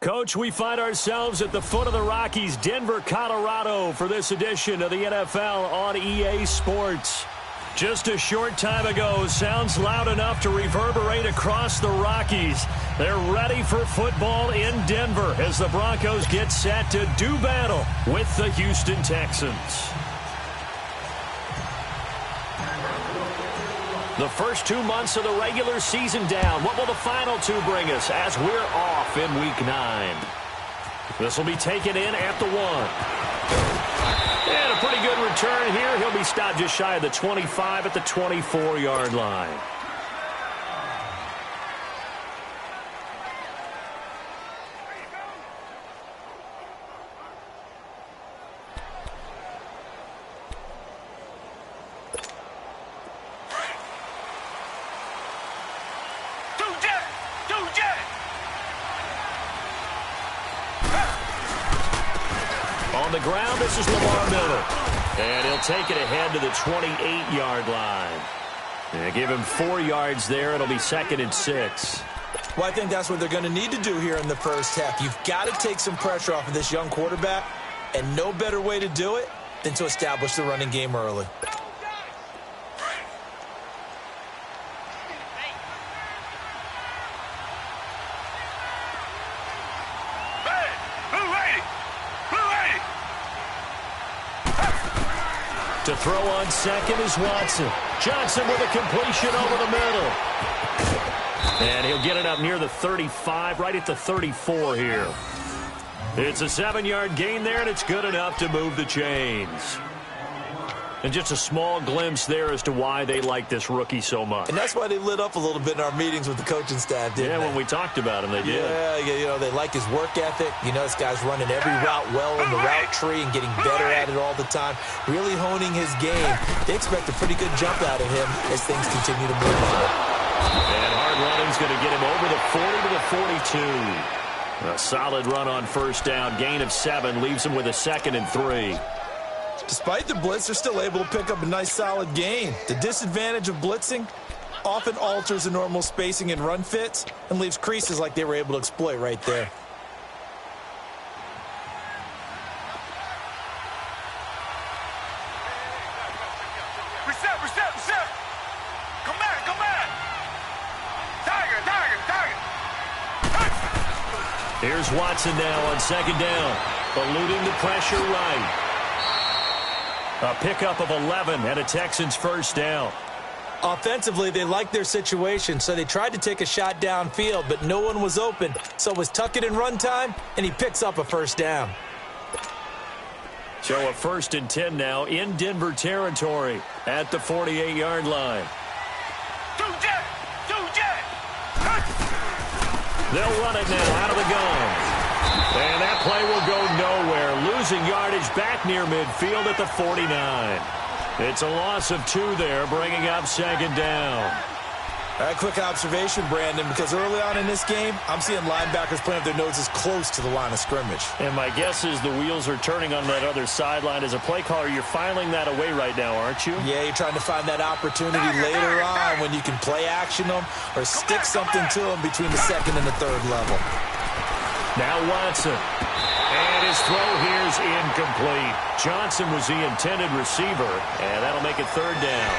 Coach, we find ourselves at the foot of the Rockies, Denver, Colorado, for this edition of the NFL on EA Sports. Just a short time ago, sounds loud enough to reverberate across the Rockies. They're ready for football in Denver as the Broncos get set to do battle with the Houston Texans. The first 2 months of the regular season down. What will the final two bring us as we're off in Week 9? This will be taken in at the 1. And a pretty good return here. He'll be stopped just shy of the 25 at the 24-yard line. On the ground, this is Lamar Miller. And he'll take it ahead to the 28-yard line. And give him 4 yards there. It'll be 2nd and 6. Well, I think that's what they're going to need to do here in the first half. You've got to take some pressure off of this young quarterback, and no better way to do it than to establish the running game early. To throw on second is Watson. Johnson with a completion over the middle. And he'll get it up near the 35, right at the 34 here. It's a 7-yard gain there, and it's good enough to move the chains. And just a small glimpse there as to why they like this rookie so much. And that's why they lit up a little bit in our meetings with the coaching staff, didn't they? When we talked about him, they did. Yeah, they like his work ethic. You know, this guy's running every route well in the route tree and getting better at it all the time, really honing his game. They expect a pretty good jump out of him as things continue to move on. And hard running's going to get him over the 40 to the 42. A solid run on first down. Gain of 7 leaves him with a 2nd and 3. Despite the blitz, they're still able to pick up a nice, solid gain. The disadvantage of blitzing often alters the normal spacing and run fits and leaves creases like they were able to exploit right there. Reset. Come back. Tiger. Here's Watson now on 2nd down. Eluding the pressure right. A pickup of 11 and a Texans first down. Offensively, they liked their situation, so they tried to take a shot downfield, but no one was open. So it was tuck it in run time, and he picks up a first down. So a 1st and 10 now in Denver territory at the 48-yard line. They'll run it now out of the gun. And that play will go nowhere. Losing yardage back near midfield at the 49. It's a loss of 2 there, bringing up 2nd down. A quick observation, Brandon, because early on in this game, I'm seeing linebackers playing with their noses close to the line of scrimmage. And my guess is the wheels are turning on that other sideline. As a play caller, you're filing that away right now, aren't you? Yeah, you're trying to find that opportunity later on when you can play action them or stick something to them between the 2nd and the 3rd level. Now Watson. And his throw here's incomplete. Johnson was the intended receiver, and that'll make it 3rd down.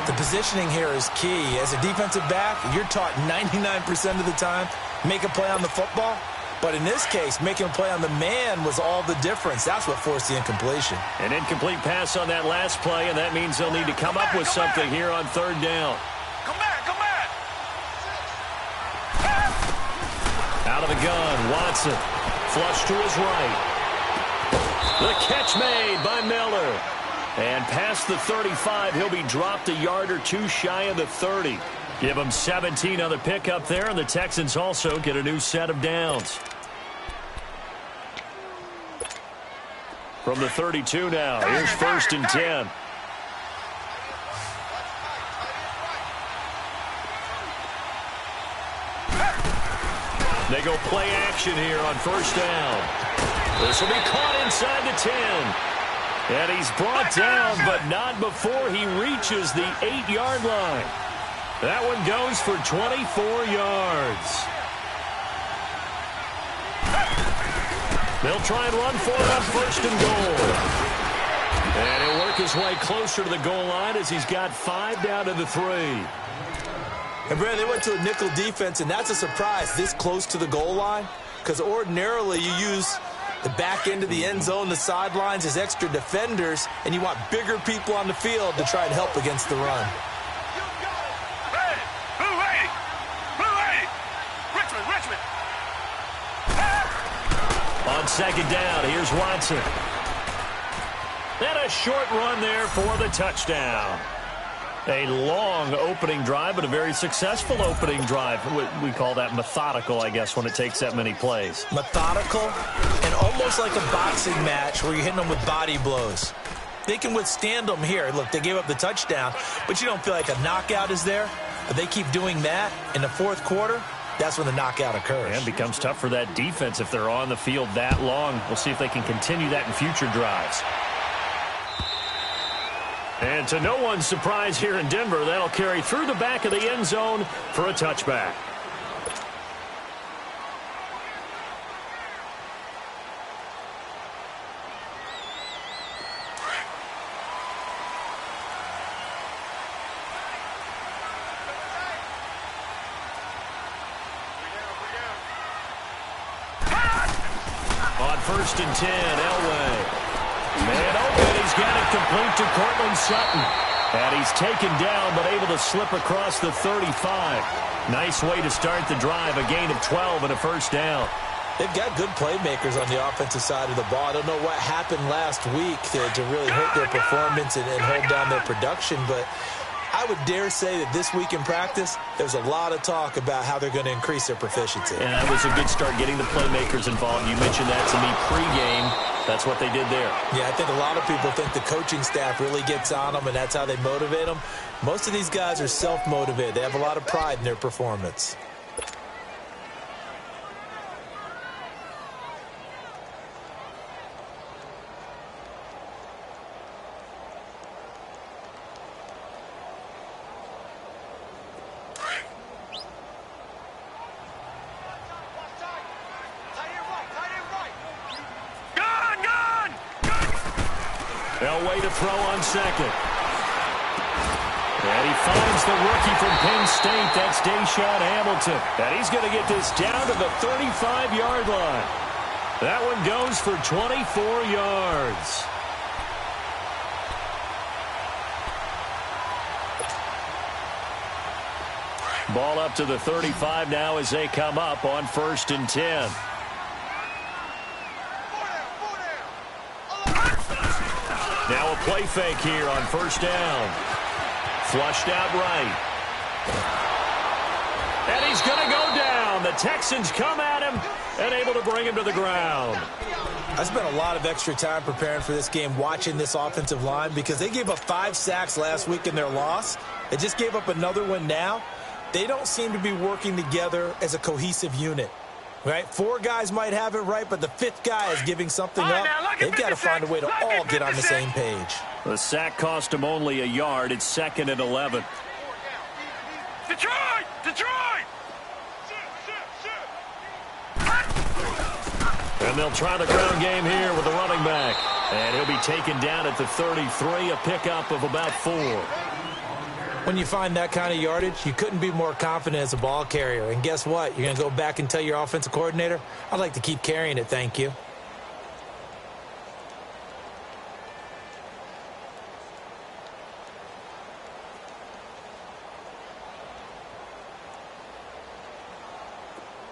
The positioning here is key. As a defensive back, you're taught 99% of the time, make a play on the football. But in this case, making a play on the man was all the difference. That's what forced the incompletion. An incomplete pass on that last play, and that means they'll need to come up with something here on 3rd down. Come back. Out of the gun, Watson. Flush to his right. The catch made by Miller. And past the 35, he'll be dropped a yard or 2 shy of the 30. Give him 17 on the pickup there, and the Texans also get a new set of downs. From the 32 now, here's 1st and 10. They go play action here on 1st down. This will be caught inside the 10. And he's brought down, but not before he reaches the 8-yard line. That one goes for 24 yards. They'll try and run for it on first and goal. And he'll work his way closer to the goal line as he's got 5 down to the 3. And, Brad, they went to a nickel defense, and that's a surprise this close to the goal line, because ordinarily you use the back end of the end zone, the sidelines as extra defenders, and you want bigger people on the field to try and help against the run. Hey, Blue 80! Blue 80! Richmond, Richmond! On second down, here's Watson. And a short run there for the touchdown. A long opening drive, but a very successful opening drive. We call that methodical, I guess, when it takes that many plays. Methodical and almost like a boxing match where you're hitting them with body blows. They can withstand them here. Look, they gave up the touchdown, but you don't feel like a knockout is there. But they keep doing that in the fourth quarter. That's when the knockout occurs. And it becomes tough for that defense if they're on the field that long. We'll see if they can continue that in future drives. And to no one's surprise here in Denver, that'll carry through the back of the end zone for a touchback. On first and 10, Elway. Man open, he's got it complete to Cortland Sutton. And he's taken down, but able to slip across the 35. Nice way to start the drive, a gain of 12 and a first down. They've got good playmakers on the offensive side of the ball. I don't know what happened last week to really hurt their performance and hold down their production, but I would dare say that this week in practice, there's a lot of talk about how they're going to increase their proficiency. And that was a good start getting the playmakers involved. You mentioned that to me pregame. That's what they did there. Yeah, I think a lot of people think the coaching staff really gets on them, and that's how they motivate them. Most of these guys are self-motivated. They have a lot of pride in their performance. Elway to throw on second. And he finds the rookie from Penn State. That's Deshaun Hamilton. And he's going to get this down to the 35-yard line. That one goes for 24 yards. Ball up to the 35 now as they come up on first and 10. Now a play fake here on first down. Flushed out right. And he's going to go down. The Texans come at him and able to bring him to the ground. I spent a lot of extra time preparing for this game, watching this offensive line, because they gave up 5 sacks last week in their loss. They just gave up another one now. They don't seem to be working together as a cohesive unit. Right? 4 guys might have it right, but the 5th guy is giving something up. They've got to find a way to all get on the same page. The sack cost him only a yard. It's 2nd and 11. Detroit! Detroit! And they'll try the ground game here with the running back. And he'll be taken down at the 33, a pickup of about 4. When you find that kind of yardage, you couldn't be more confident as a ball carrier. And guess what? You're going to go back and tell your offensive coordinator, I'd like to keep carrying it, thank you.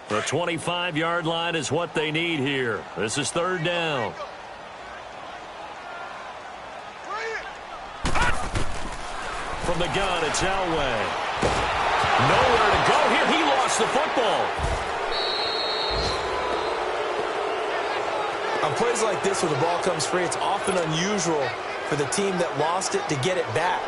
The 25-yard line is what they need here. This is 3rd down. From the gun, it's Elway. Nowhere to go here. He lost the football. On plays like this where the ball comes free, it's often unusual for the team that lost it to get it back.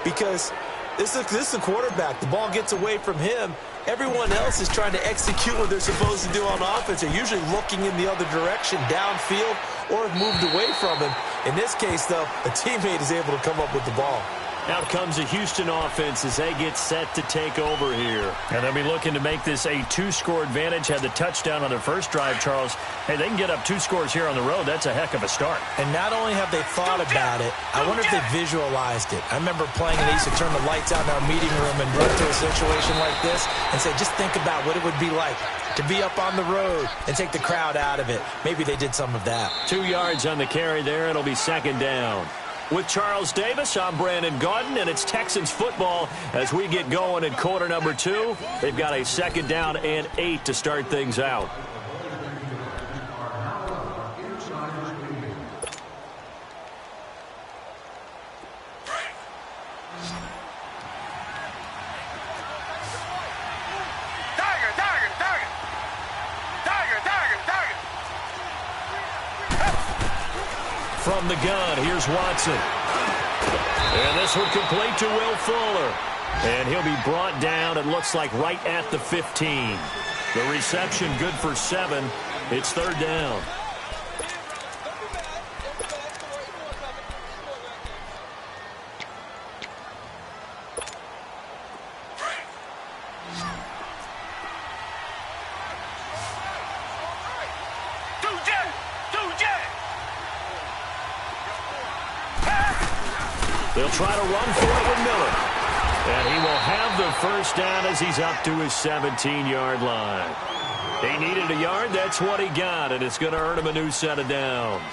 Because this is the quarterback. The ball gets away from him. Everyone else is trying to execute what they're supposed to do on offense. They're usually looking in the other direction, downfield, or have moved away from him. In this case, though, a teammate is able to come up with the ball. Out comes the Houston offense as they get set to take over here. And they'll be looking to make this a 2-score advantage. Had the touchdown on their first drive, Charles. Hey, they can get up 2 scores here on the road. That's a heck of a start. And not only have they thought about it, I wonder if they visualized it. I remember playing and they used to turn the lights out in our meeting room and run to a situation like this and say, just think about what it would be like to be up on the road and take the crowd out of it. Maybe they did some of that. 2 yards on the carry there. It'll be 2nd down. With Charles Davis, I'm Brandon Gaudin, and it's Texans football as we get going in quarter number 2. They've got a 2nd down and 8 to start things out. From the gun, here's Watson. And this one complete to Will Fuller. And he'll be brought down, it looks like, right at the 15. The reception good for 7. It's 3rd down. They'll try to run for it with Miller. And he will have the 1st down as he's up to his 17-yard line. He needed a yard. That's what he got, and it's going to earn him a new set of downs.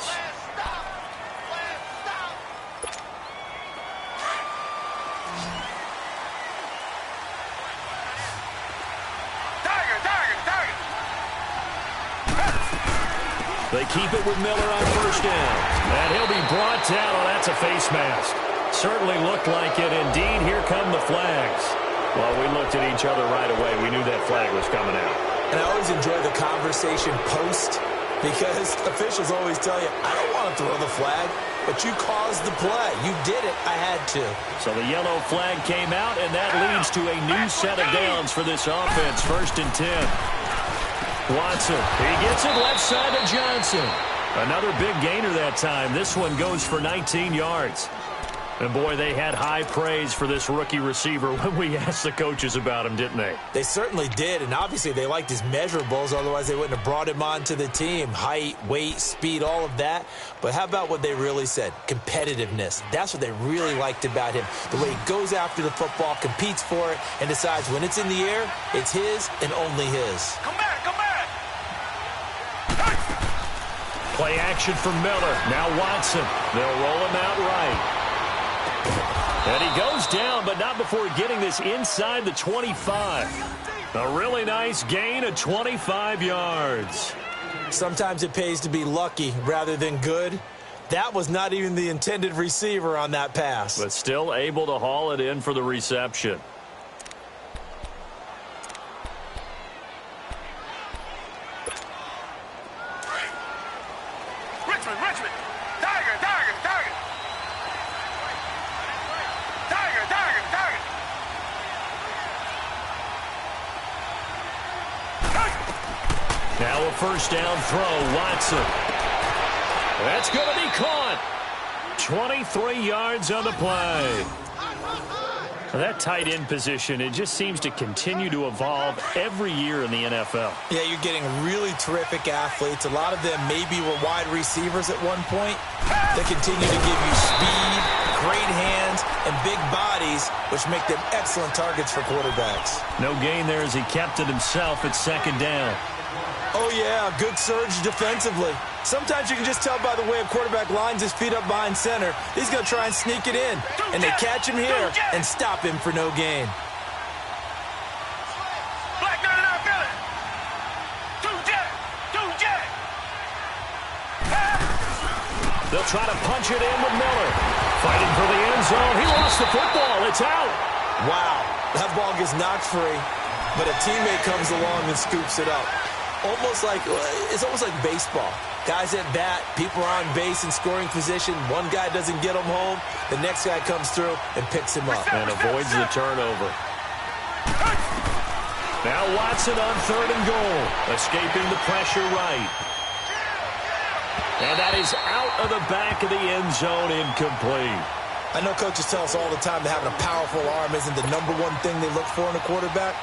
They keep it with Miller on 1st down. And he'll be brought down. Oh, that's a face mask. Certainly looked like it. Indeed, here come the flags. Well, we looked at each other right away. We knew that flag was coming out. And I always enjoy the conversation post because officials always tell you, I don't want to throw the flag, but you caused the play. You did it. I had to. So the yellow flag came out, and that leads to a new set of downs for this offense. 1st and 10. Watson, he gets it left side to Johnson. Another big gainer that time. This one goes for 19 yards. And, boy, they had high praise for this rookie receiver when we asked the coaches about him, didn't they? They certainly did, and obviously they liked his measurables. Otherwise, they wouldn't have brought him onto the team. Height, weight, speed, all of that. But how about what they really said? Competitiveness. That's what they really liked about him. The way he goes after the football, competes for it, and decides when it's in the air, it's his and only his. Come back, come back! Play action from Miller. Now Watson. They'll roll him out right. And he goes down, but not before getting this inside the 25. A really nice gain of 25 yards. Sometimes it pays to be lucky rather than good. That was not even the intended receiver on that pass. But still able to haul it in for the reception. Richmond! Tiger! Now a 1st down throw, Watson. That's going to be caught. 23 yards on the play. That tight end position, it just seems to continue to evolve every year in the NFL. Yeah, you're getting really terrific athletes. A lot of them maybe were wide receivers at one point. They continue to give you speed, great hands, and big bodies, which make them excellent targets for quarterbacks. No gain there as he kept it himself at 2nd down. Oh, yeah, good surge defensively. Sometimes you can just tell by the way a quarterback lines his feet up behind center. He's going to try and sneak it in. And they catch him here and stop him for no gain. Black 99 Billy! Two jet! They'll try to punch it in with Miller. Fighting for the end zone. He lost the football. It's out. Wow, that ball gets knocked free, but a teammate comes along and scoops it up. It's almost like baseball. Guys at bat, people are on base in scoring position. One guy doesn't get him home. The next guy comes through and picks him up. And avoids the turnover. Now Watson on 3rd and goal. Escaping the pressure right. And that is out of the back of the end zone, incomplete. I know coaches tell us all the time that having a powerful arm isn't the #1 thing they look for in a quarterback.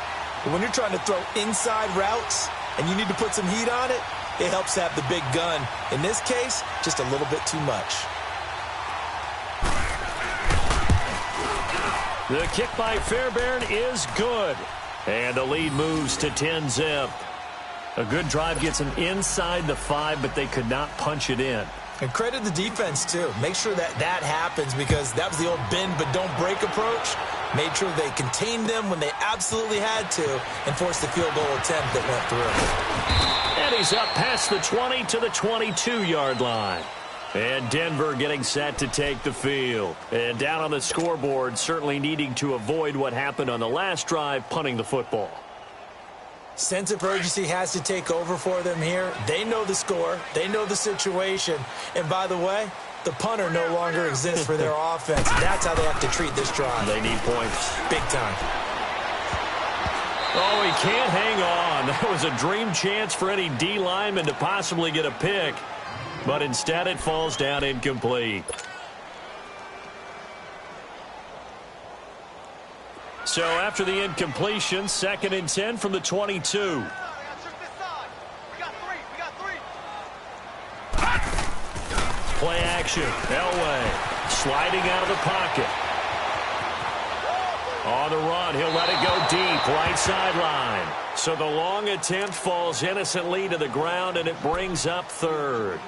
But when you're trying to throw inside routes and you need to put some heat on it, it helps to have the big gun. In this case, just a little bit too much. The kick by Fairbairn is good. And the lead moves to 10-zip. A good drive gets them inside the 5, but they could not punch it in. And credit the defense, too. Make sure that happens, because that was the old bend but don't break approach. Made sure they contained them when they absolutely had to and forced the field goal attempt that went through. And he's up past the 20 to the 22-yard line. And Denver getting set to take the field. And down on the scoreboard, certainly needing to avoid what happened on the last drive, punting the football. Sense of urgency has to take over for them here. They know the score. They know the situation. And by the way, the punter no longer exists for their offense. That's how they have to treat this drive. They need points. Big time. Oh, he can't hang on. That was a dream chance for any D lineman to possibly get a pick. But instead it falls down incomplete. So after the incompletion, 2nd and 10 from the 22. Play action. Elway sliding out of the pocket. On the run, he'll let it go deep, right sideline. So the long attempt falls innocently to the ground, and it brings up 3rd.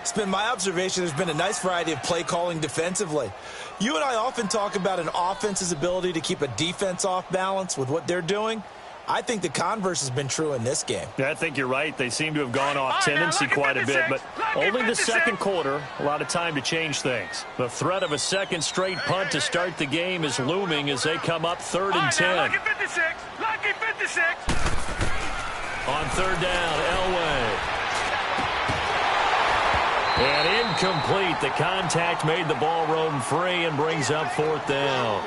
It's been my observation there's been a nice variety of play calling defensively. You and I often talk about an offense's ability to keep a defense off balance with what they're doing. I think the converse has been true in this game. Yeah, I think you're right. They seem to have gone off tendency quite a bit, but only the second quarter, a lot of time to change things. The threat of a second straight punt to start the game is looming as they come up 3rd and 10. Lucky 56. Lucky 56. On 3rd down, Elway. And incomplete. The contact made the ball roam free and brings up 4th down.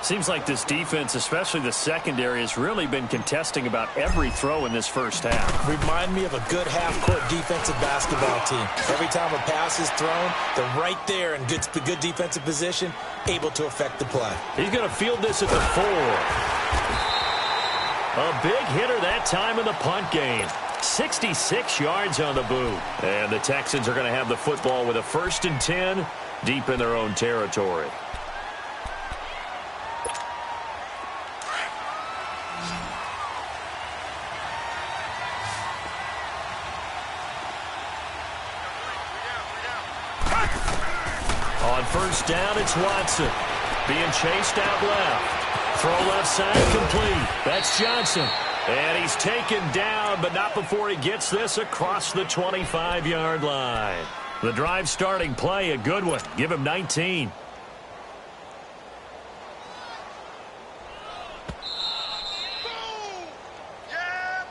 Seems like this defense, especially the secondary, has really been contesting about every throw in this first half. Remind me of a good half-court defensive basketball team. Every time a pass is thrown, they're right there in good defensive position, able to affect the play. He's going to field this at the 4. A big hitter that time in the punt game. 66 yards on the boot. And the Texans are going to have the football with a 1st and 10 deep in their own territory. On 1st down, it's Watson. Being chased out left. Throw left side complete. That's Johnson. And he's taken down, but not before he gets this across the 25-yard line. The drive starting play, a good one. Give him 19. Yeah,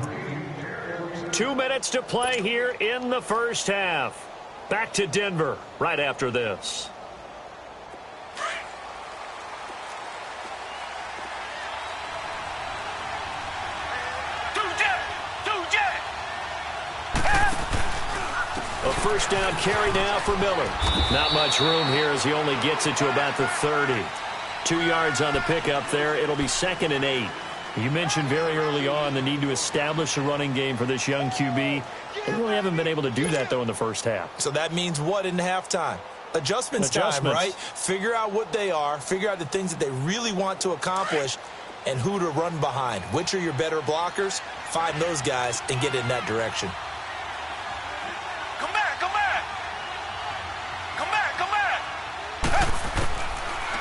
baby. 2 minutes to play here in the first half. Back to Denver right after this. A 1st down carry now for Miller. Not much room here as he only gets it to about the 30. 2 yards on the pickup there. It'll be 2nd and 8. You mentioned very early on the need to establish a running game for this young QB. They really haven't been able to do that, though, in the first half. So that means what in halftime? Adjustments time, right? Figure out what they are, figure out the things that they really want to accomplish, and who to run behind. Which are your better blockers? Find those guys and get in that direction. Come back, come back. Come back, come back.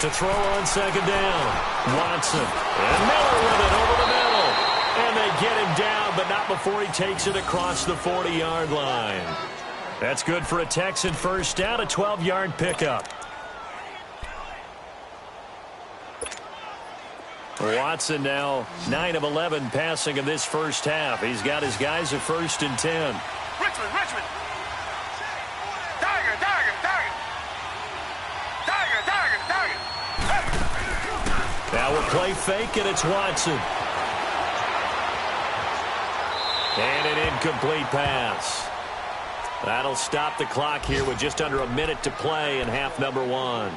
To throw on 2nd down. Watson. And Miller with it over the middle. And they get him down, but not before he takes it across the 40-yard line. That's good for a Texan 1st down, a 12-yard pickup. Watson now 9 of 11 passing in this first half. He's got his guys at 1st and 10. Richmond, Richmond. Tiger, Tiger, Tiger. Tiger, Tiger, Tiger. Now we'll play fake, and it's Watson. And an incomplete pass. That'll stop the clock here with just under a minute to play in half number 1.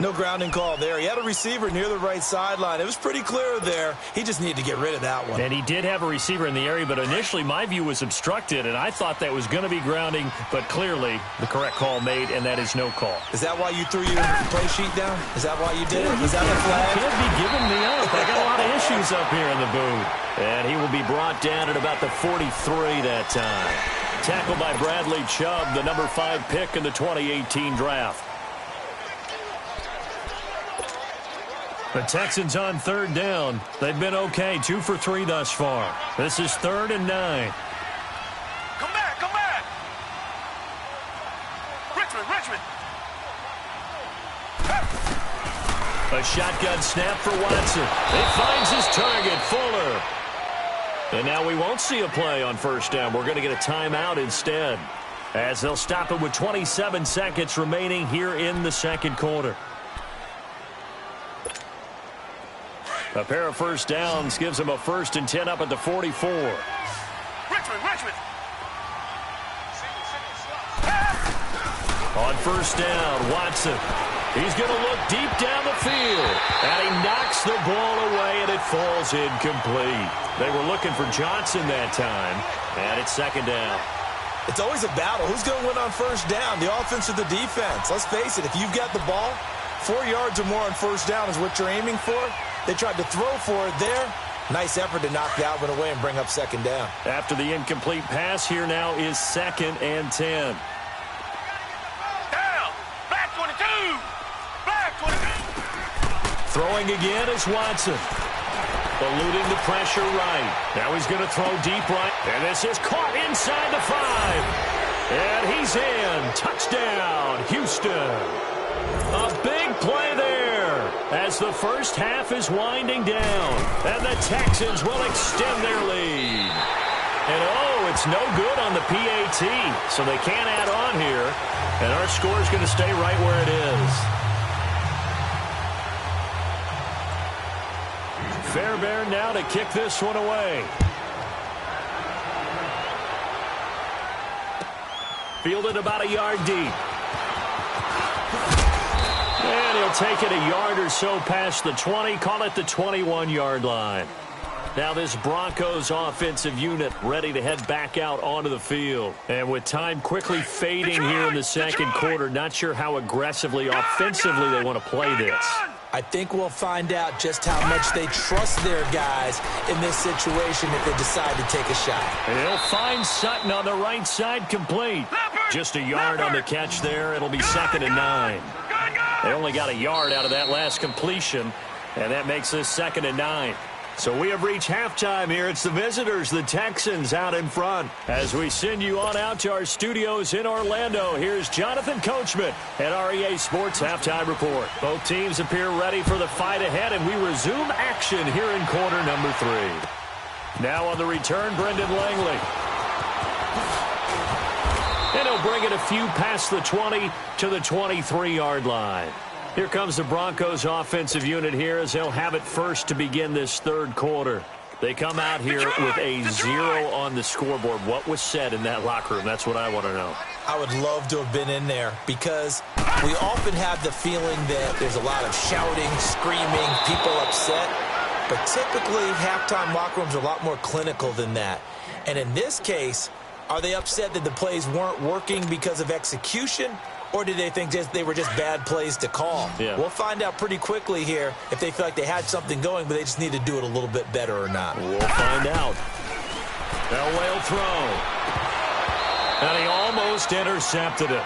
No grounding call there. He had a receiver near the right sideline. It was pretty clear there. He just needed to get rid of that one. And he did have a receiver in the area, but initially my view was obstructed, and I thought that was going to be grounding, but clearly the correct call made, and that is no call. Is that why you threw your play sheet down? Is that why you did it? Was that the flag? He can't be giving me up. I got a lot of issues up here in the booth. And he will be brought down at about the 43 that time. Tackled by Bradley Chubb, the number 5 pick in the 2018 draft. The Texans on third down. They've been okay, 2 for 3 thus far. This is 3rd and 9. Come back, come back. Richmond. A shotgun snap for Watson. He finds his target, Fuller. And now we won't see a play on first down. We're going to get a timeout instead, as they'll stop it with 27 seconds remaining here in the second quarter. A pair of first downs gives them a 1st and 10 up at the 44. Richmond. On first down, Watson. He's going to look deep down the field. And he knocks the ball away, and it falls incomplete. They were looking for Johnson that time, and it's 2nd down. It's always a battle. Who's going to win on first down, the offense or the defense? Let's face it, if you've got the ball, 4 yards or more on first down is what you're aiming for. They tried to throw for it there. Nice effort to knock that one away and bring up 2nd down. After the incomplete pass, here now is 2nd and 10. Down. Back 22. Back 22. Throwing again is Watson. Eluding the pressure right. Now he's going to throw deep right. And this is caught inside the 5. And he's in. Touchdown, Houston. A big play there as the first half is winding down. And the Texans will extend their lead. And oh, it's no good on the PAT. So they can't add on here. And our score is going to stay right where it is. Fairbairn now to kick this one away. Fielded about a yard deep. And he'll take it a yard or so past the 20, call it the 21-yard line. Now this Broncos offensive unit ready to head back out onto the field. And with time quickly fading here in the second quarter, not sure how aggressively, offensively they want to play this. I think we'll find out just how much they trust their guys in this situation if they decide to take a shot. And he'll find Sutton on the right side complete. Just a yard on the catch there. It'll be 2nd and 9. They only got a yard out of that last completion, and that makes this 2nd and 9. So we have reached halftime here. It's the visitors, the Texans, out in front. As we send you on out to our studios in Orlando, here's Jonathan Coachman at REA Sports Halftime Report. Both teams appear ready for the fight ahead, and we resume action here in quarter number 3. Now on the return, Brendan Langley. And he'll bring it a few past the 20 to the 23-yard line. Here comes the Broncos offensive unit here as they'll have it first to begin this third quarter. They come out here with a 0 on the scoreboard. What was said in that locker room? That's what I want to know. I would love to have been in there because we often have the feeling that there's a lot of shouting, screaming, people upset. But typically, halftime locker rooms are a lot more clinical than that. And in this case, are they upset that the plays weren't working because of execution? Or did they think they were just bad plays to call? Yeah. We'll find out pretty quickly here if they feel like they had something going, but they just need to do it a little bit better or not. We'll find out. Elway will throw. And he almost intercepted it.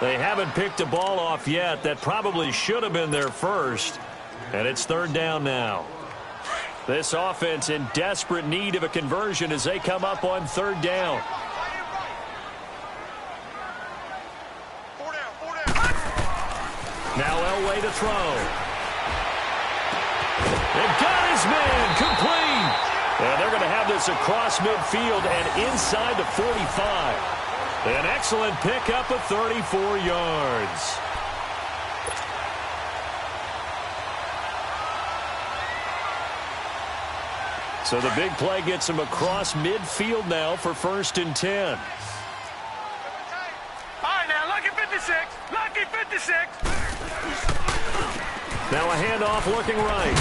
They haven't picked a ball off yet. That probably should have been their first. And it's 3rd down now. This offense in desperate need of a conversion as they come up on 3rd down. Now Elway to throw. They've got his man complete. And they're going to have this across midfield and inside the 45. An excellent pickup of 34 yards. So the big play gets him across midfield now for 1st and 10. Now a handoff looking right.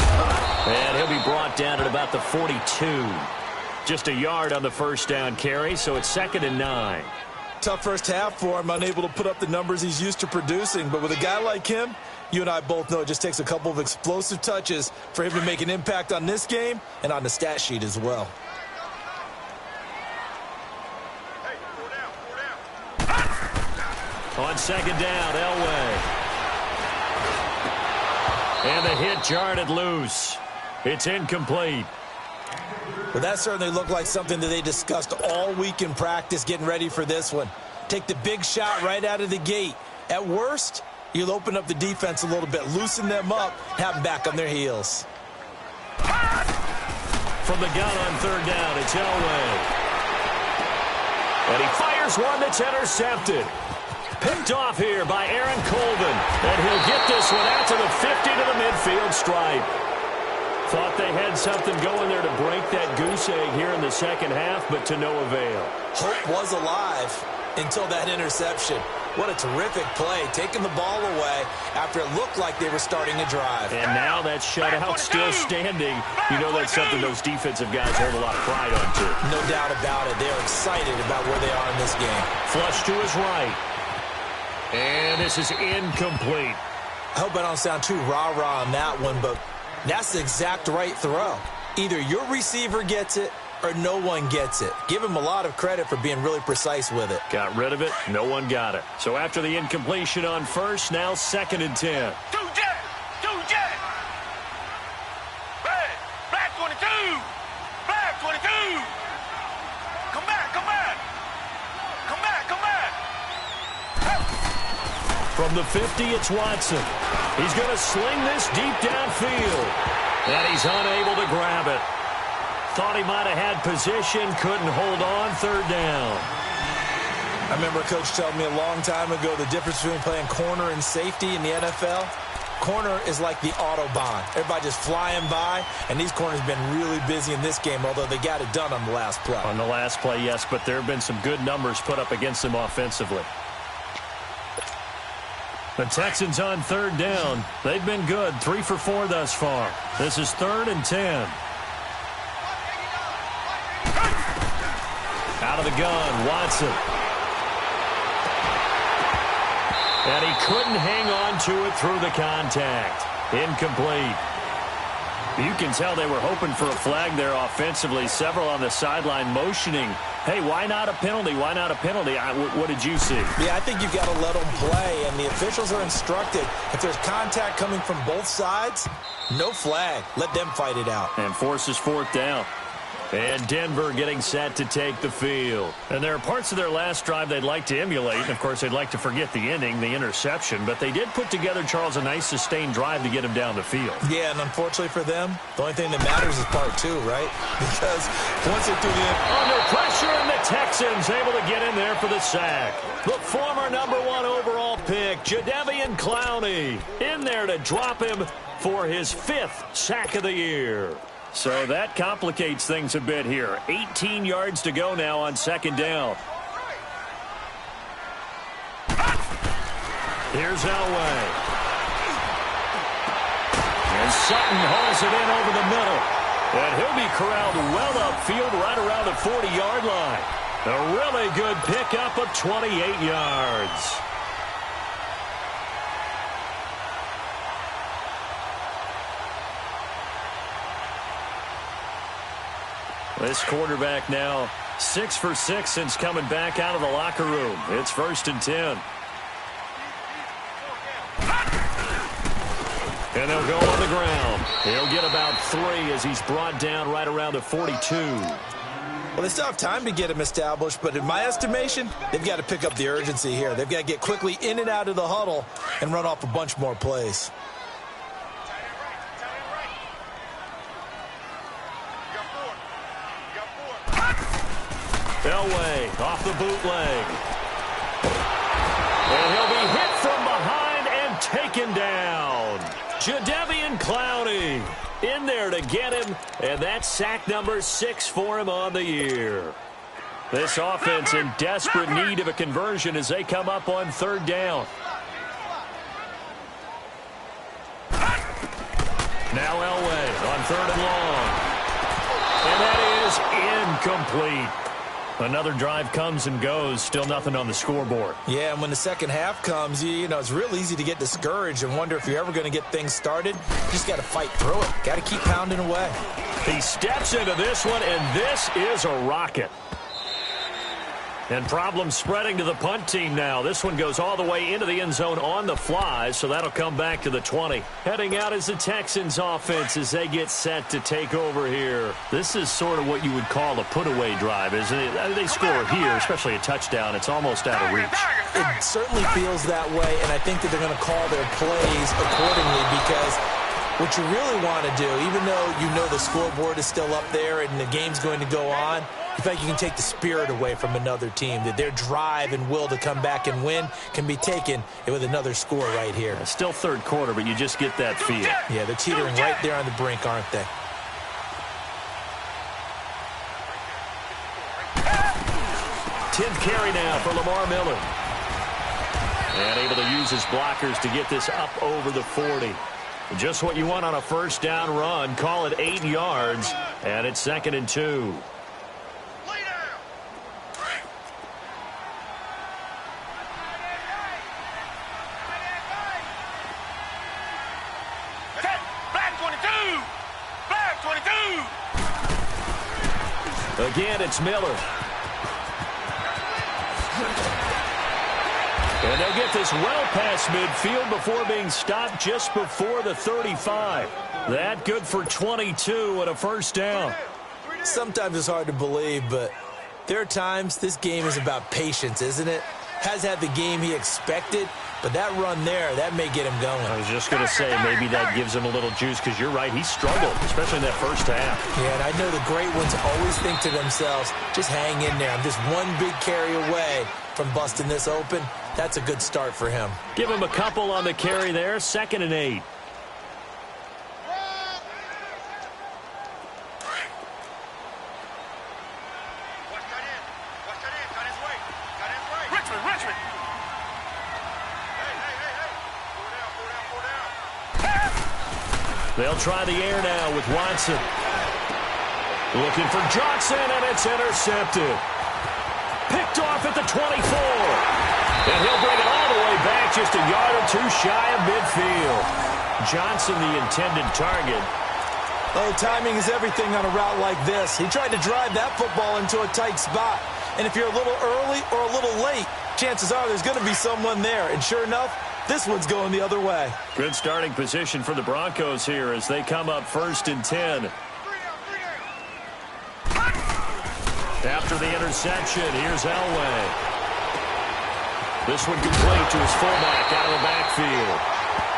And he'll be brought down at about the 42. Just a yard on the first down carry, so it's 2nd and 9. Tough first half for him, unable to put up the numbers he's used to producing. But with a guy like him, you and I both know it just takes a couple of explosive touches for him to make an impact on this game and on the stat sheet as well. On 2nd down, Elway. And the hit jarred it loose. It's incomplete. Well, that certainly looked like something that they discussed all week in practice getting ready for this one. Take the big shot right out of the gate. At worst, you'll open up the defense a little bit, loosen them up, have them back on their heels. From the gun on 3rd down, it's Elway. And he fires one that's intercepted. Picked off here by Aaron Colvin. And he'll get this one out to the 50 to the midfield stripe. Thought they had something going there to break that goose egg here in the second half, but to no avail. Hope was alive until that interception. What a terrific play, taking the ball away after it looked like they were starting a drive. And now that shutout still standing. You know that's something those defensive guys hold a lot of pride on, too. No doubt about it. They're excited about where they are in this game. Flush to his right. And this is incomplete. I hope I don't sound too rah-rah on that one, but that's the exact right throw. Either your receiver gets it or no one gets it. Give him a lot of credit for being really precise with it. Got rid of it. No one got it. So after the incompletion on first, now 2nd and 10. Two jet! Red! Black 22! Black 22! Come back! Come back! From the 50, it's Watson. He's going to sling this deep downfield. And he's unable to grab it. Thought he might have had position, couldn't hold on, 3rd down. I remember Coach telling me a long time ago the difference between playing corner and safety in the NFL. Corner is like the Autobahn. Everybody just flying by, and these corners have been really busy in this game, although they got it done on the last play. On the last play, yes, but there have been some good numbers put up against them offensively. The Texans on 3rd down. They've been good, 3 for 4 thus far. This is 3rd and 10. Out of the gun, Watson. And he couldn't hang on to it through the contact. Incomplete. You can tell they were hoping for a flag there offensively. Several on the sideline motioning. Hey, why not a penalty? Why not a penalty? What did you see? Yeah, I think you've got to let them play, and the officials are instructed. If there's contact coming from both sides, no flag. Let them fight it out. And forces 4th down. And Denver getting set to take the field. And there are parts of their last drive they'd like to emulate. And, of course, they'd like to forget the ending, the interception. But they did put together, Charles, a nice sustained drive to get him down the field. Yeah, and unfortunately for them, the only thing that matters is part 2, right? Because once they do the end... Under pressure, and the Texans able to get in there for the sack. The former #1 overall pick, Jadeveon Clowney, in there to drop him for his 5th sack of the year. So that complicates things a bit here. 18 yards to go now on 2nd down. Here's Elway. And Sutton hauls it in over the middle. And he'll be corralled well upfield right around the 40-yard line. A really good pickup of 28 yards. This quarterback now 6 for 6 since coming back out of the locker room. It's 1st and 10. And they'll go on the ground. He'll get about 3 as he's brought down right around the 42. Well, they still have time to get him established, but in my estimation, they've got to pick up the urgency here. They've got to get quickly in and out of the huddle and run off a bunch more plays. Elway off the bootleg. And he'll be hit from behind and taken down. Jadeveon Clowney in there to get him, and that's sack number 6 for him on the year. This offense in desperate need of a conversion as they come up on 3rd down. Now Elway on 3rd and long. And that is incomplete. Another drive comes and goes, still nothing on the scoreboard. Yeah, and when the second half comes, you know, it's real easy to get discouraged and wonder if you're ever going to get things started. You just got to fight through it. Got to keep pounding away. He steps into this one, and this is a rocket. And problems spreading to the punt team now. This one goes all the way into the end zone on the fly, so that'll come back to the 20. Heading out is the Texans offense as they get set to take over here. This is sort of what you would call a put-away drive, isn't it? They score here, especially a touchdown. It's almost out of reach. It certainly feels that way, and I think that they're going to call their plays accordingly because what you really want to do, even though you know the scoreboard is still up there and the game's going to go on, you feel like you can take the spirit away from another team, that their drive and will to come back and win can be taken with another score right here. Still third quarter, but you just get that feel. Yeah, they're teetering right there on the brink, aren't they? Tenth carry now for Lamar Miller. And able to use his blockers to get this up over the 40. Just what you want on a first down run. Call it 8 yards, and it's 2nd and 2. Again, it's Miller. And they'll get this well past midfield before being stopped just before the 35. That good for 22 and a first down. Sometimes it's hard to believe, but there are times this game is about patience, isn't it? Has had the game he expected, but that run there, that may get him going. I was just going to say, maybe that gives him a little juice, because you're right, he struggled, especially in that first half. Yeah, and I know the great ones always think to themselves, just hang in there. I'm just one big carry away from busting this open. That's a good start for him. Give him a couple on the carry there, 2nd and 8. They'll try the air now with Watson. Looking for Johnson, and it's intercepted. Picked off at the 24. And he'll bring it all the way back just a yard or two shy of midfield. Johnson, the intended target. Oh, timing is everything on a route like this. He tried to drive that football into a tight spot. And if you're a little early or a little late, chances are there's going to be someone there. And sure enough, this one's going the other way. Good starting position for the Broncos here as they come up 1st and 10. After the interception, here's Elway. This one complete to his fullback out of the backfield.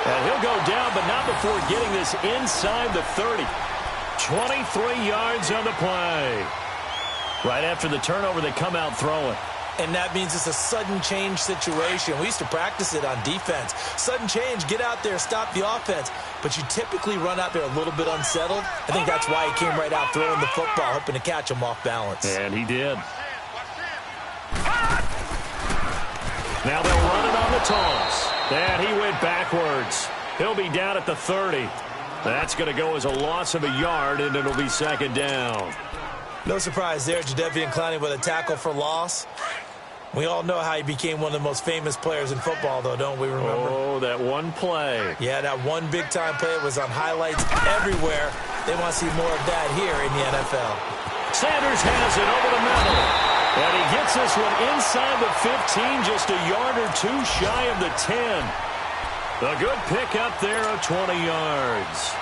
And he'll go down, but not before getting this inside the 30. 23 yards on the play. Right after the turnover, they come out throwing. And that means it's a sudden change situation. We used to practice it on defense. Sudden change, get out there, stop the offense. But you typically run out there a little bit unsettled. I think that's why he came right out throwing the football, hoping to catch him off balance. And he did. Now they'll run it on the toss. And he went backwards. He'll be down at the 30. That's going to go as a loss of a yard, and it'll be 2nd down. No surprise there, Jadeveon Clowney with a tackle for loss. We all know how he became one of the most famous players in football, though, don't we remember? Oh, that one play. Yeah, that one big-time play was on highlights everywhere. They want to see more of that here in the NFL. Sanders has it over the middle. And he gets this one inside the 15, just a yard or two shy of the 10. A good pick up there of 20 yards.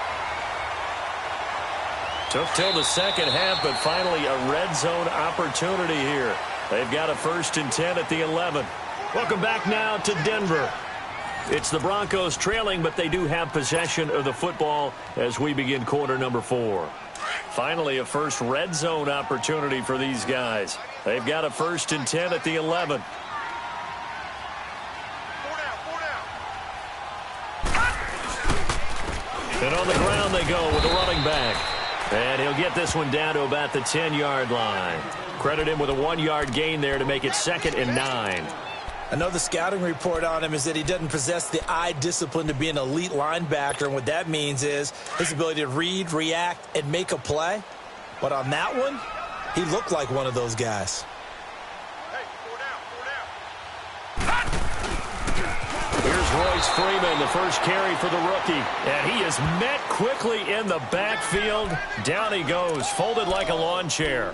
Took till the second half, but finally a red zone opportunity here. They've got a 1st and 10 at the 11. Welcome back now to Denver. It's the Broncos trailing, but they do have possession of the football as we begin quarter number 4. Finally, a first red zone opportunity for these guys. They've got a 1st and 10 at the 11. And on the ground they go with the running back. And he'll get this one down to about the 10-yard line. Credit him with a 1-yard gain there to make it 2nd and 9. I know the scouting report on him is that he doesn't possess the eye discipline to be an elite linebacker, and what that means is his ability to read, react, and make a play. But on that one, he looked like one of those guys. Here's Royce Freeman, the first carry for the rookie. And he is met quickly in the backfield. Down he goes, folded like a lawn chair.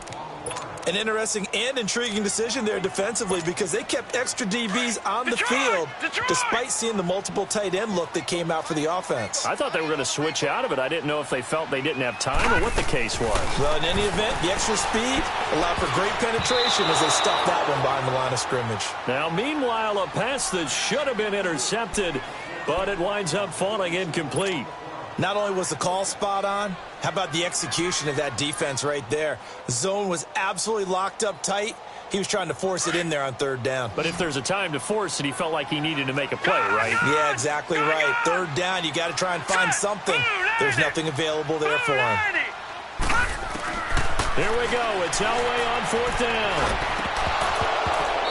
An interesting and intriguing decision there defensively because they kept extra DBs on the field despite seeing the multiple tight end look that came out for the offense. I thought they were going to switch out of it. I didn't know if they felt they didn't have time or what the case was. Well, in any event, the extra speed allowed for great penetration as they stuffed that one behind the line of scrimmage. Now, meanwhile, a pass that should have been intercepted, but it winds up falling incomplete. Not only was the call spot on, how about the execution of that defense right there? The zone was absolutely locked up tight. He was trying to force it in there on third down. But if there's a time to force it, he felt like he needed to make a play, right? Yeah, exactly right. Third down, you got to try and find something. There's nothing available there for him. Here we go. It's Elway on fourth down.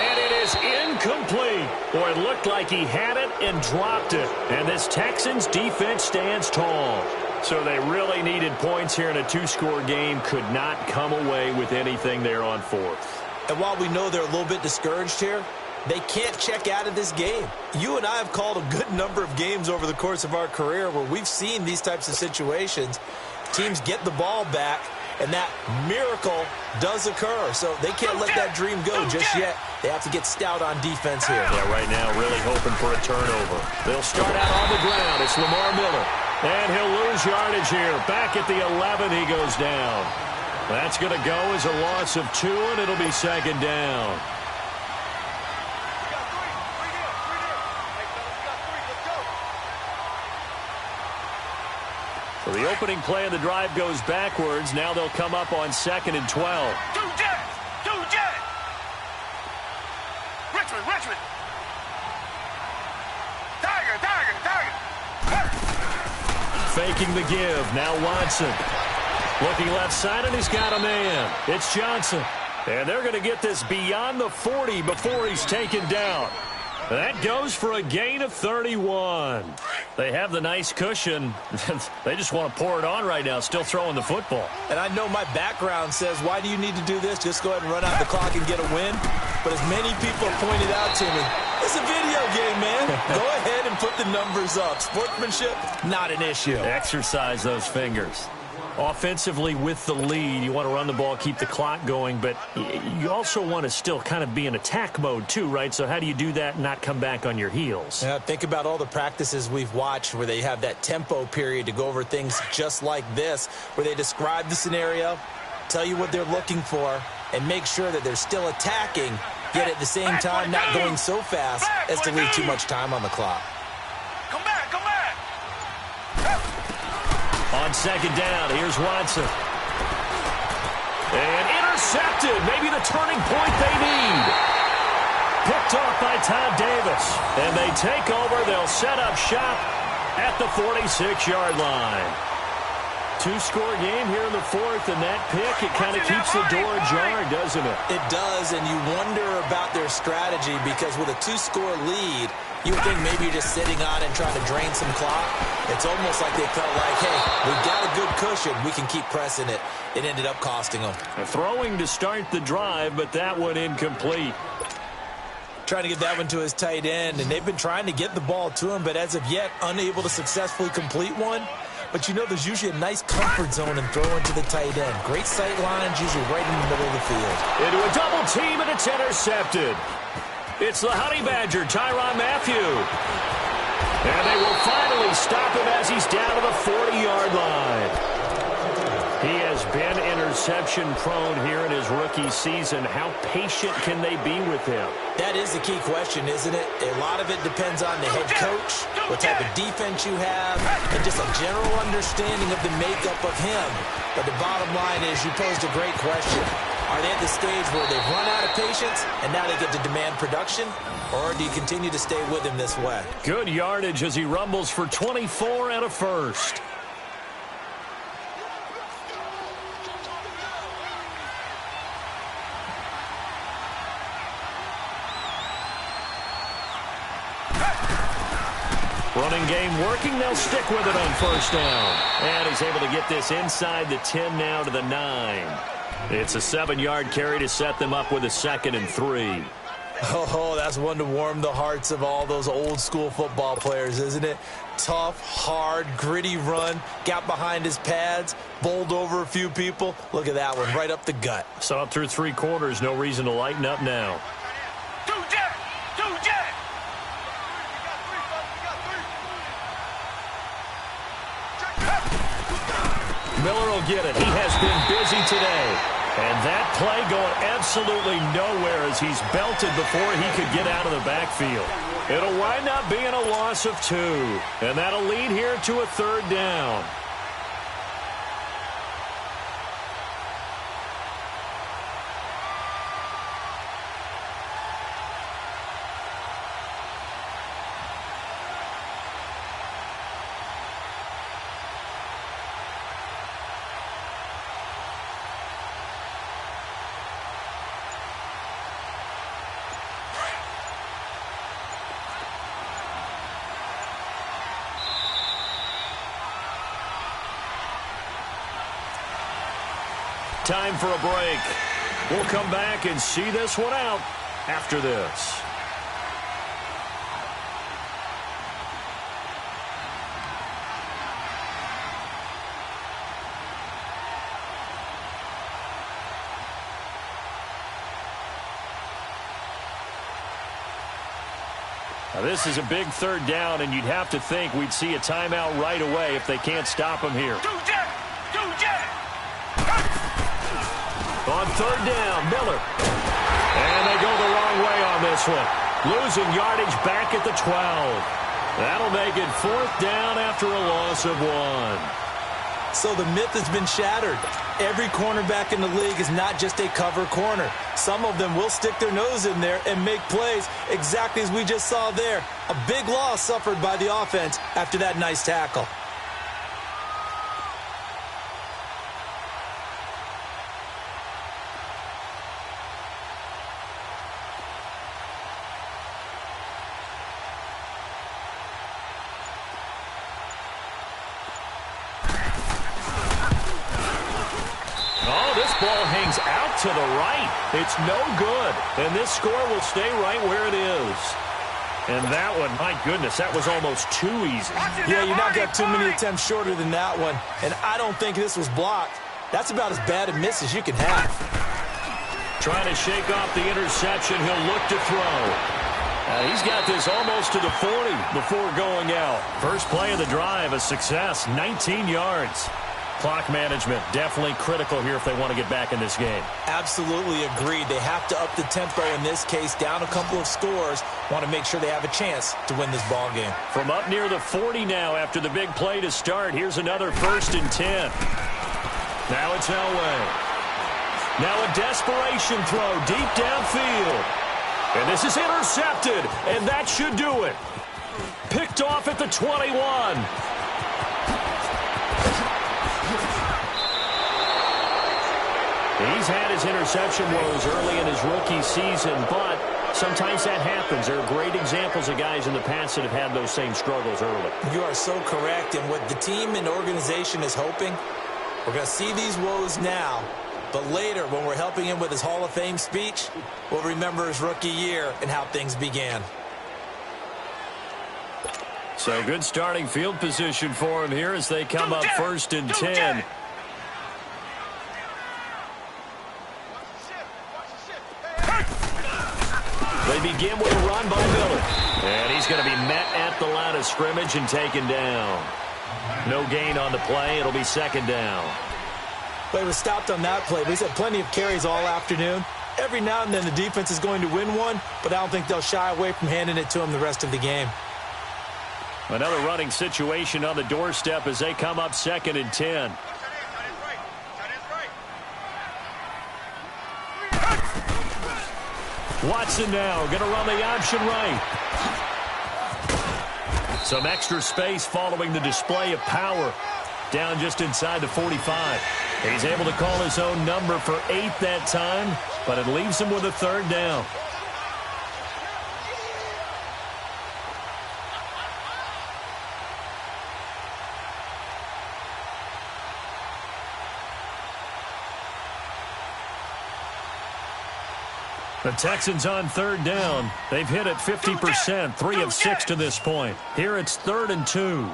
And it is incomplete. Boy, it looked like he had it and dropped it. And this Texans defense stands tall. So they really needed points here in a two-score game. Could not come away with anything there on fourth. And while we know they're a little bit discouraged here, they can't check out of this game. You and I have called a good number of games over the course of our career where we've seen these types of situations. Teams get the ball back, and that miracle does occur. So they can't let that dream go just yet. They have to get stout on defense here. Yeah, right now really hoping for a turnover. They'll start out on the ground. It's Lamar Miller. And he'll lose yardage here. Back at the 11, he goes down. That's going to go as a loss of 2, and it'll be second down. So the opening play of the drive goes backwards. Now they'll come up on 2nd and 12. Two jet. Richmond. Tiger. Faking the give. Now Watson. Looking left side, and he's got a man. It's Johnson. And they're going to get this beyond the 40 before he's taken down. That goes for a gain of 31. They have the nice cushion. They just want to pour it on right now, still throwing the football. And I know my background says, why do you need to do this? Just go ahead and run out the clock and get a win. But as many people have pointed out to me, it's a video game, man. Go ahead and put the numbers up. Sportsmanship, not an issue. Exercise those fingers. Offensively with the lead, you want to run the ball, keep the clock going, but you also want to still kind of be in attack mode too, right? So how do you do that and not come back on your heels? Yeah, think about all the practices we've watched where they have that tempo period to go over things just like this, where they describe the scenario, tell you what they're looking for, and make sure that they're still attacking, yet at the same time not going so fast as to leave too much time on the clock. Come back. On second down, here's Watson. And intercepted. Maybe the turning point they need. Picked off by Todd Davis. And they take over. They'll set up shop at the 46-yard line. Two-score game here in the fourth, and that pick, it kind of keeps the door ajar, doesn't it? It does, and you wonder about their strategy because with a two-score lead, you would think maybe you're just sitting on it and trying to drain some clock. It's almost like they felt like, hey, we've got a good cushion. We can keep pressing it. It ended up costing them. Throwing to start the drive, but that one incomplete. Trying to get that one to his tight end, and they've been trying to get the ball to him, but as of yet, unable to successfully complete one. But you know there's usually a nice comfort zone in throwing to the tight end. Great sight lines, usually right in the middle of the field. Into a double team, and it's intercepted. It's the Honey Badger, Tyrann Mathieu. And they will finally stop him as he's down to the 40-yard line. He has been interception-prone here in his rookie season. How patient can they be with him? That is the key question, isn't it? A lot of it depends on the head coach, what type of defense you have, and just a general understanding of the makeup of him. But the bottom line is you posed a great question. Are they at the stage where they've run out of patience and now they get to demand production? Or do you continue to stay with him this way? Good yardage as he rumbles for 24 and a first. Running game working. They'll stick with it on first down. And he's able to get this inside the 10 now to the 9. It's a 7-yard carry to set them up with a 2nd and 3. Oh, that's one to warm the hearts of all those old-school football players, isn't it? Tough, hard, gritty run, got behind his pads, bowled over a few people. Look at that one, right up the gut. So up through 3 quarters, no reason to lighten up now. Miller will get it. He has been busy today. And that play going absolutely nowhere as he's belted before he could get out of the backfield. It'll wind up being a loss of 2. And that'll lead here to a 3rd down. Time for a break. We'll come back and see this one out after this. Now this is a big 3rd down, and you'd have to think we'd see a timeout right away if they can't stop him here. On 3rd down, Miller. And they go the wrong way on this one. Losing yardage back at the 12. That'll make it 4th down after a loss of 1. So the myth has been shattered. Every cornerback in the league is not just a cover corner. Some of them will stick their nose in there and make plays exactly as we just saw there. A big loss suffered by the offense after that nice tackle. Ball hangs out to the right. It's no good. And this score will stay right where it is. And that one, my goodness, that was almost too easy. Yeah, you knocked out too many attempts shorter than that one. And I don't think this was blocked. That's about as bad a miss as you can have. Trying to shake off the interception. He'll look to throw. He's got this almost to the 40 before going out. First play of the drive, a success, 19 yards. Clock management definitely critical here if they want to get back in this game. Absolutely agreed. They have to up the tempo in this case, down a couple of scores. Want to make sure they have a chance to win this ball game. From up near the 40 now after the big play to start. Here's another 1st and 10. Now it's Elway. Now a desperation throw deep downfield. And this is intercepted, and that should do it. Picked off at the 21. He's had his interception woes early in his rookie season, but sometimes that happens. There are great examples of guys in the past that have had those same struggles early. You are so correct, and what the team and organization is hoping, we're going to see these woes now, but later when we're helping him with his Hall of Fame speech, we'll remember his rookie year and how things began. So good starting field position for him here as they come up 1st and 10. They begin with a run by Miller. And he's going to be met at the line of scrimmage and taken down. No gain on the play. It'll be 2nd down. But he was stopped on that play. He's had plenty of carries all afternoon. Every now and then the defense is going to win one, but I don't think they'll shy away from handing it to him the rest of the game. Another running situation on the doorstep as they come up 2nd and 10. Watson now going to run the option right. Some extra space following the display of power. Down just inside the 45. He's able to call his own number for 8 that time, but it leaves him with a 3rd down. The Texans on third down. They've hit it 50%, 3 of 6 to this point. Here it's 3rd and 2.